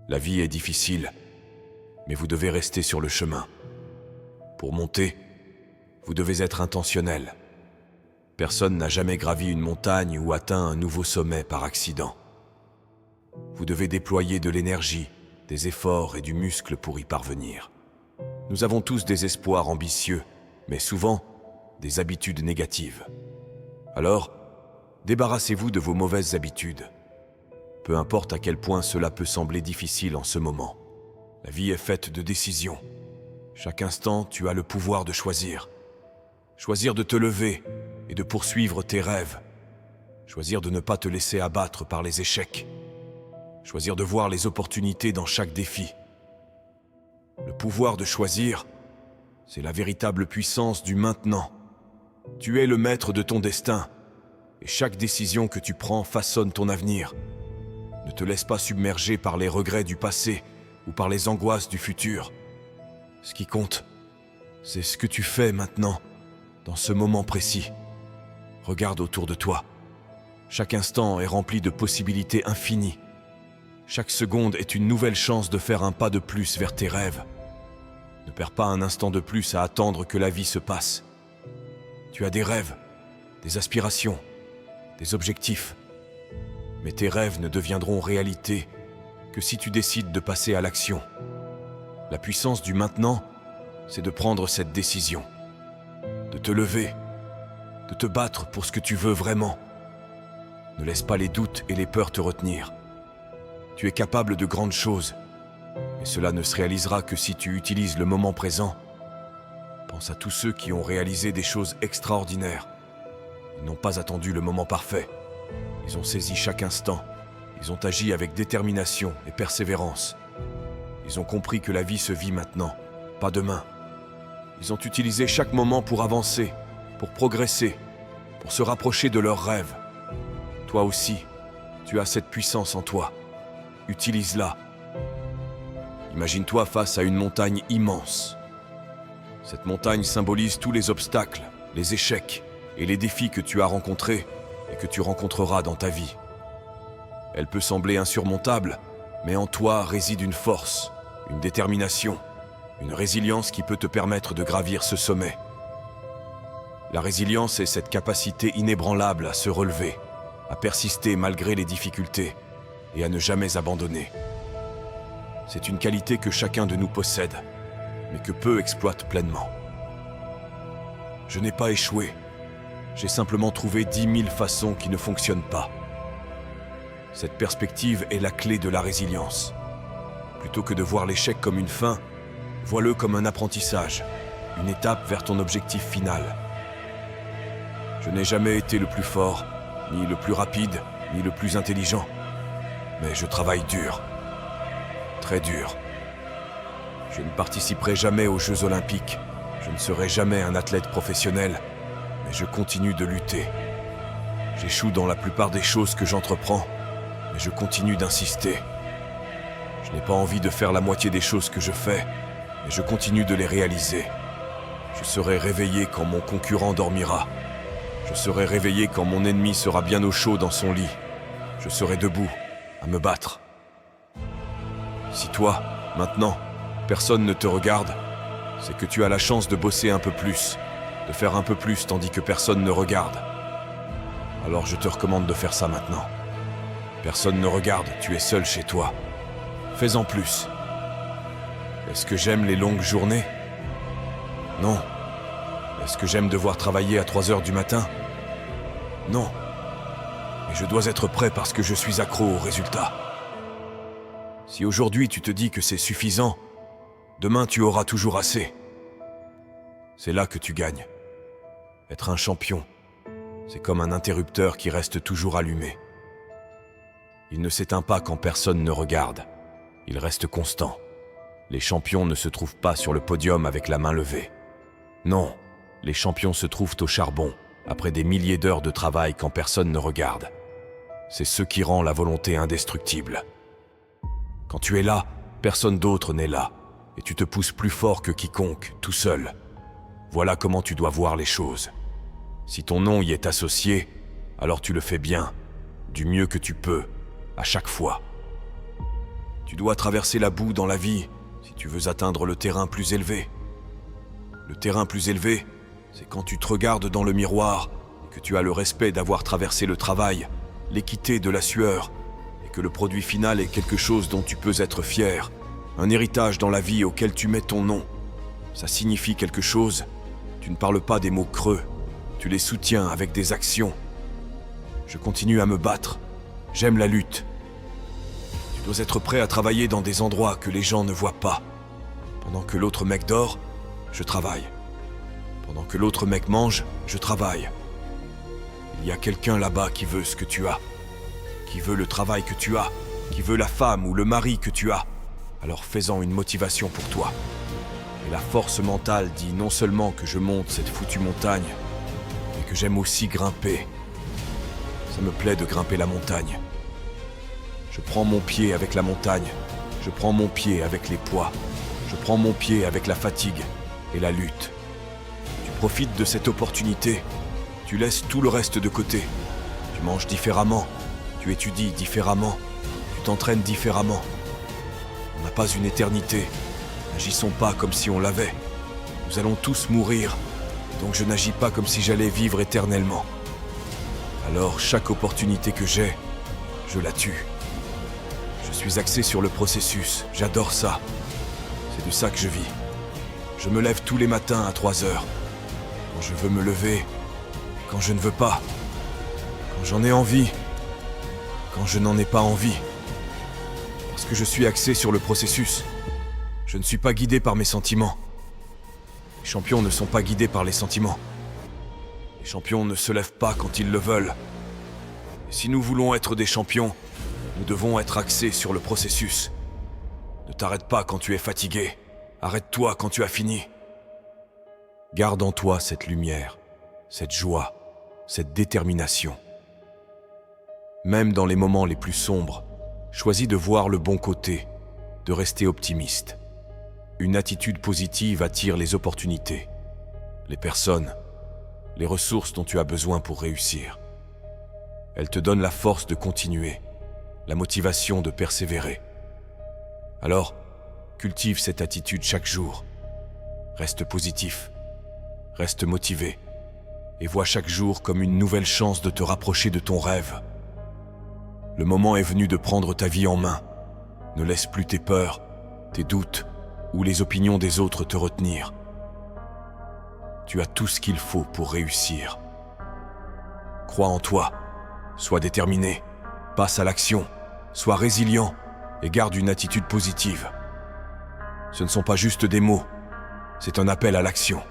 La vie est difficile, mais vous devez rester sur le chemin. Pour monter, vous devez être intentionnel. Personne n'a jamais gravi une montagne ou atteint un nouveau sommet par accident. Vous devez déployer de l'énergie, des efforts et du muscle pour y parvenir. Nous avons tous des espoirs ambitieux, mais souvent des habitudes négatives. Alors, débarrassez-vous de vos mauvaises habitudes. Peu importe à quel point cela peut sembler difficile en ce moment. La vie est faite de décisions. Chaque instant, tu as le pouvoir de choisir. Choisir de te lever et de poursuivre tes rêves. Choisir de ne pas te laisser abattre par les échecs. Choisir de voir les opportunités dans chaque défi. Le pouvoir de choisir, c'est la véritable puissance du maintenant. Tu es le maître de ton destin, et chaque décision que tu prends façonne ton avenir. Ne te laisse pas submerger par les regrets du passé ou par les angoisses du futur. Ce qui compte, c'est ce que tu fais maintenant, dans ce moment précis. Regarde autour de toi. Chaque instant est rempli de possibilités infinies. Chaque seconde est une nouvelle chance de faire un pas de plus vers tes rêves. Ne perds pas un instant de plus à attendre que la vie se passe. Tu as des rêves, des aspirations, des objectifs. Mais tes rêves ne deviendront réalité que si tu décides de passer à l'action. La puissance du maintenant, c'est de prendre cette décision. De te lever, de te battre pour ce que tu veux vraiment. Ne laisse pas les doutes et les peurs te retenir. Tu es capable de grandes choses, mais cela ne se réalisera que si tu utilises le moment présent. Pense à tous ceux qui ont réalisé des choses extraordinaires. Ils n'ont pas attendu le moment parfait. Ils ont saisi chaque instant. Ils ont agi avec détermination et persévérance. Ils ont compris que la vie se vit maintenant, pas demain. Ils ont utilisé chaque moment pour avancer, pour progresser, pour se rapprocher de leurs rêves. Toi aussi, tu as cette puissance en toi. Utilise-la. Imagine-toi face à une montagne immense. Cette montagne symbolise tous les obstacles, les échecs et les défis que tu as rencontrés et que tu rencontreras dans ta vie. Elle peut sembler insurmontable, mais en toi réside une force, une détermination, une résilience qui peut te permettre de gravir ce sommet. La résilience est cette capacité inébranlable à se relever, à persister malgré les difficultés et à ne jamais abandonner. C'est une qualité que chacun de nous possède, mais que peu exploitent pleinement. Je n'ai pas échoué. J'ai simplement trouvé 10 000 façons qui ne fonctionnent pas. Cette perspective est la clé de la résilience. Plutôt que de voir l'échec comme une fin, vois-le comme un apprentissage, une étape vers ton objectif final. Je n'ai jamais été le plus fort, ni le plus rapide, ni le plus intelligent. Mais je travaille dur. Très dur. Je ne participerai jamais aux Jeux Olympiques. Je ne serai jamais un athlète professionnel. Mais je continue de lutter. J'échoue dans la plupart des choses que j'entreprends. Mais je continue d'insister. Je n'ai pas envie de faire la moitié des choses que je fais. Mais je continue de les réaliser. Je serai réveillé quand mon concurrent dormira. Je serai réveillé quand mon ennemi sera bien au chaud dans son lit. Je serai debout, à me battre. Si toi, maintenant, personne ne te regarde, c'est que tu as la chance de bosser un peu plus, de faire un peu plus tandis que personne ne regarde. Alors je te recommande de faire ça maintenant. Personne ne regarde, tu es seul chez toi. Fais-en plus. Est-ce que j'aime les longues journées? Non. Est-ce que j'aime devoir travailler à 3 heures du matin? Non. Mais je dois être prêt parce que je suis accro aux résultats. Si aujourd'hui tu te dis que c'est suffisant, demain tu auras toujours assez. C'est là que tu gagnes. Être un champion, c'est comme un interrupteur qui reste toujours allumé. Il ne s'éteint pas quand personne ne regarde. Il reste constant. Les champions ne se trouvent pas sur le podium avec la main levée. Non, les champions se trouvent au charbon, après des milliers d'heures de travail quand personne ne regarde. C'est ce qui rend la volonté indestructible. Quand tu es là, personne d'autre n'est là, et tu te pousses plus fort que quiconque, tout seul. Voilà comment tu dois voir les choses. Si ton nom y est associé, alors tu le fais bien, du mieux que tu peux, à chaque fois. Tu dois traverser la boue dans la vie si tu veux atteindre le terrain plus élevé. Le terrain plus élevé, c'est quand tu te regardes dans le miroir et que tu as le respect d'avoir traversé le travail, l'équité de la sueur, et que le produit final est quelque chose dont tu peux être fier, un héritage dans la vie auquel tu mets ton nom. Ça signifie quelque chose. Tu ne parles pas des mots creux, tu les soutiens avec des actions. Je continue à me battre. J'aime la lutte. Tu dois être prêt à travailler dans des endroits que les gens ne voient pas. Pendant que l'autre mec dort, je travaille. Pendant que l'autre mec mange, je travaille. Il y a quelqu'un là-bas qui veut ce que tu as, qui veut le travail que tu as, qui veut la femme ou le mari que tu as. Alors fais-en une motivation pour toi. Et la force mentale dit non seulement que je monte cette foutue montagne, mais que j'aime aussi grimper. Ça me plaît de grimper la montagne. Je prends mon pied avec la montagne, je prends mon pied avec les poids, je prends mon pied avec la fatigue et la lutte. Tu profites de cette opportunité, tu laisses tout le reste de côté. Tu manges différemment, tu étudies différemment, tu t'entraînes différemment. On n'a pas une éternité, n'agissons pas comme si on l'avait. Nous allons tous mourir, donc je n'agis pas comme si j'allais vivre éternellement. Alors chaque opportunité que j'ai, je la tue. Je suis axé sur le processus, j'adore ça. C'est de ça que je vis. Je me lève tous les matins à 3 heures. Quand je veux me lever, quand je ne veux pas. Quand j'en ai envie, quand je n'en ai pas envie. Parce que je suis axé sur le processus. Je ne suis pas guidé par mes sentiments. Les champions ne sont pas guidés par les sentiments. Les champions ne se lèvent pas quand ils le veulent. Et si nous voulons être des champions, nous devons être axés sur le processus. Ne t'arrête pas quand tu es fatigué. Arrête-toi quand tu as fini. Garde en toi cette lumière, cette joie, cette détermination. Même dans les moments les plus sombres, choisis de voir le bon côté, de rester optimiste. Une attitude positive attire les opportunités, les personnes, les ressources dont tu as besoin pour réussir. Elle te donne la force de continuer, la motivation de persévérer. Alors, cultive cette attitude chaque jour. Reste positif, reste motivé, et vois chaque jour comme une nouvelle chance de te rapprocher de ton rêve. Le moment est venu de prendre ta vie en main. Ne laisse plus tes peurs, tes doutes ou les opinions des autres te retenir. Tu as tout ce qu'il faut pour réussir. Crois en toi, sois déterminé, passe à l'action, sois résilient et garde une attitude positive. Ce ne sont pas juste des mots, c'est un appel à l'action.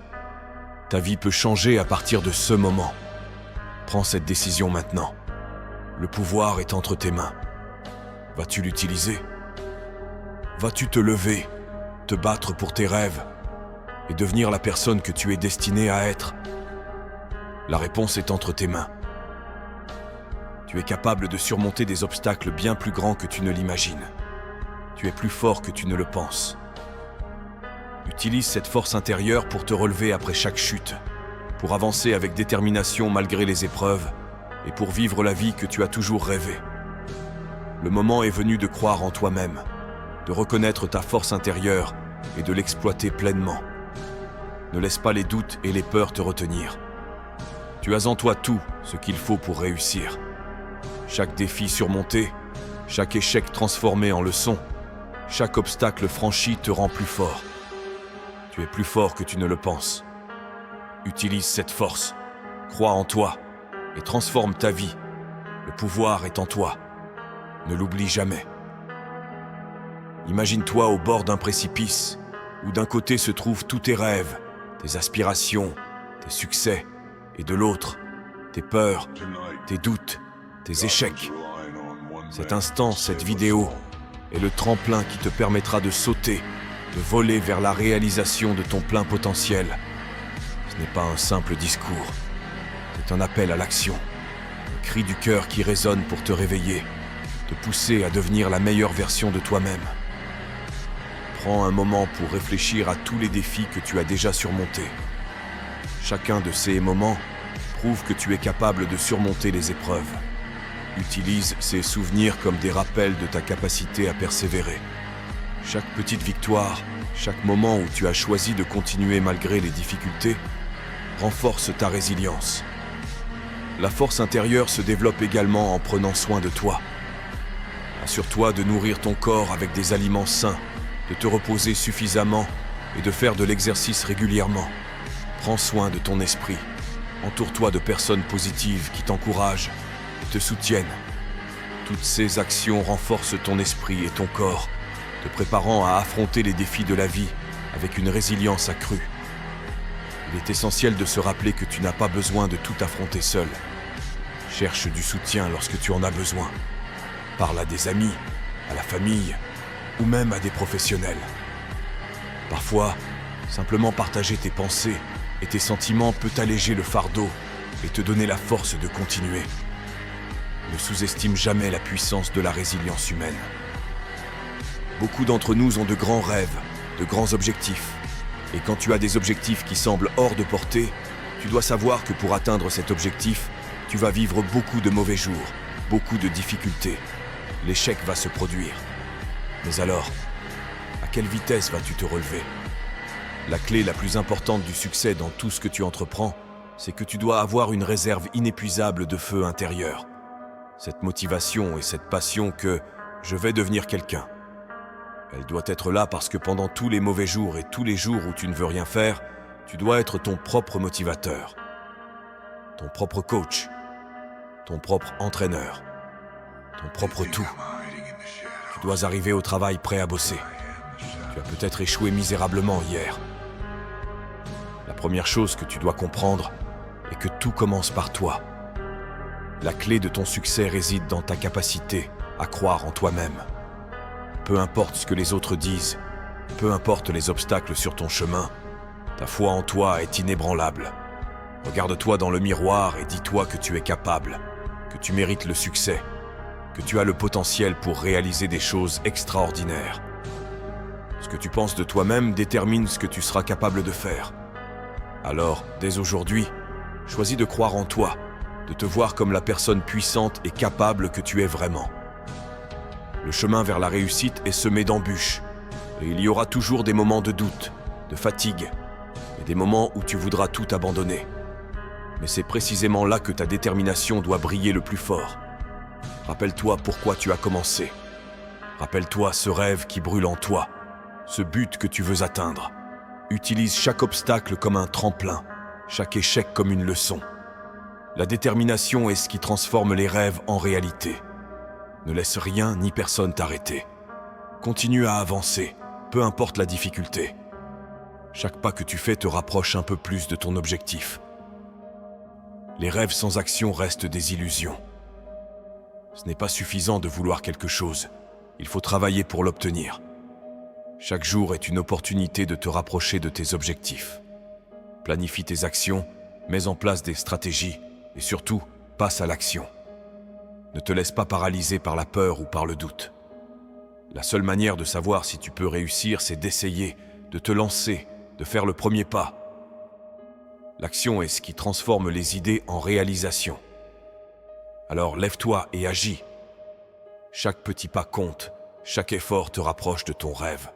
Ta vie peut changer à partir de ce moment. Prends cette décision maintenant. Le pouvoir est entre tes mains. Vas-tu l'utiliser? Vas-tu te lever, te battre pour tes rêves et devenir la personne que tu es destiné à être? La réponse est entre tes mains. Tu es capable de surmonter des obstacles bien plus grands que tu ne l'imagines. Tu es plus fort que tu ne le penses. Utilise cette force intérieure pour te relever après chaque chute, pour avancer avec détermination malgré les épreuves et pour vivre la vie que tu as toujours rêvé. Le moment est venu de croire en toi-même, de reconnaître ta force intérieure et de l'exploiter pleinement. Ne laisse pas les doutes et les peurs te retenir. Tu as en toi tout ce qu'il faut pour réussir. Chaque défi surmonté, chaque échec transformé en leçon, chaque obstacle franchi te rend plus fort. Tu es plus fort que tu ne le penses. Utilise cette force, crois en toi et transforme ta vie. Le pouvoir est en toi. Ne l'oublie jamais. Imagine-toi au bord d'un précipice où d'un côté se trouvent tous tes rêves, tes aspirations, tes succès, et de l'autre, tes peurs, tes doutes, tes échecs. Cet instant, cette vidéo, est le tremplin qui te permettra de sauter, de voler vers la réalisation de ton plein potentiel. Ce n'est pas un simple discours, c'est un appel à l'action, un cri du cœur qui résonne pour te réveiller, te pousser à devenir la meilleure version de toi-même. Prends un moment pour réfléchir à tous les défis que tu as déjà surmontés. Chacun de ces moments prouve que tu es capable de surmonter les épreuves. Utilise ces souvenirs comme des rappels de ta capacité à persévérer. Chaque petite victoire, chaque moment où tu as choisi de continuer malgré les difficultés, renforce ta résilience. La force intérieure se développe également en prenant soin de toi. Assure-toi de nourrir ton corps avec des aliments sains, de te reposer suffisamment et de faire de l'exercice régulièrement. Prends soin de ton esprit. Entoure-toi de personnes positives qui t'encouragent et te soutiennent. Toutes ces actions renforcent ton esprit et ton corps, te préparant à affronter les défis de la vie avec une résilience accrue. Il est essentiel de se rappeler que tu n'as pas besoin de tout affronter seul. Cherche du soutien lorsque tu en as besoin. Parle à des amis, à la famille ou même à des professionnels. Parfois, simplement partager tes pensées et tes sentiments peut alléger le fardeau et te donner la force de continuer. Ne sous-estime jamais la puissance de la résilience humaine. Beaucoup d'entre nous ont de grands rêves, de grands objectifs. Et quand tu as des objectifs qui semblent hors de portée, tu dois savoir que pour atteindre cet objectif, tu vas vivre beaucoup de mauvais jours, beaucoup de difficultés. L'échec va se produire. Mais alors, à quelle vitesse vas-tu te relever ? La clé la plus importante du succès dans tout ce que tu entreprends, c'est que tu dois avoir une réserve inépuisable de feu intérieur. Cette motivation et cette passion que « je vais devenir quelqu'un ». Elle doit être là parce que pendant tous les mauvais jours et tous les jours où tu ne veux rien faire, tu dois être ton propre motivateur, ton propre coach, ton propre entraîneur, ton propre tout. Tu dois arriver au travail prêt à bosser. Tu as peut-être échoué misérablement hier. La première chose que tu dois comprendre est que tout commence par toi. La clé de ton succès réside dans ta capacité à croire en toi-même. Peu importe ce que les autres disent, peu importe les obstacles sur ton chemin, ta foi en toi est inébranlable. Regarde-toi dans le miroir et dis-toi que tu es capable, que tu mérites le succès, que tu as le potentiel pour réaliser des choses extraordinaires. Ce que tu penses de toi-même détermine ce que tu seras capable de faire. Alors, dès aujourd'hui, choisis de croire en toi, de te voir comme la personne puissante et capable que tu es vraiment. Le chemin vers la réussite est semé d'embûches, et il y aura toujours des moments de doute, de fatigue, et des moments où tu voudras tout abandonner. Mais c'est précisément là que ta détermination doit briller le plus fort. Rappelle-toi pourquoi tu as commencé. Rappelle-toi ce rêve qui brûle en toi, ce but que tu veux atteindre. Utilise chaque obstacle comme un tremplin, chaque échec comme une leçon. La détermination est ce qui transforme les rêves en réalité. Ne laisse rien ni personne t'arrêter. Continue à avancer, peu importe la difficulté. Chaque pas que tu fais te rapproche un peu plus de ton objectif. Les rêves sans action restent des illusions. Ce n'est pas suffisant de vouloir quelque chose. Il faut travailler pour l'obtenir. Chaque jour est une opportunité de te rapprocher de tes objectifs. Planifie tes actions, mets en place des stratégies et surtout, passe à l'action. Ne te laisse pas paralyser par la peur ou par le doute. La seule manière de savoir si tu peux réussir, c'est d'essayer, de te lancer, de faire le premier pas. L'action est ce qui transforme les idées en réalisation. Alors lève-toi et agis. Chaque petit pas compte, chaque effort te rapproche de ton rêve.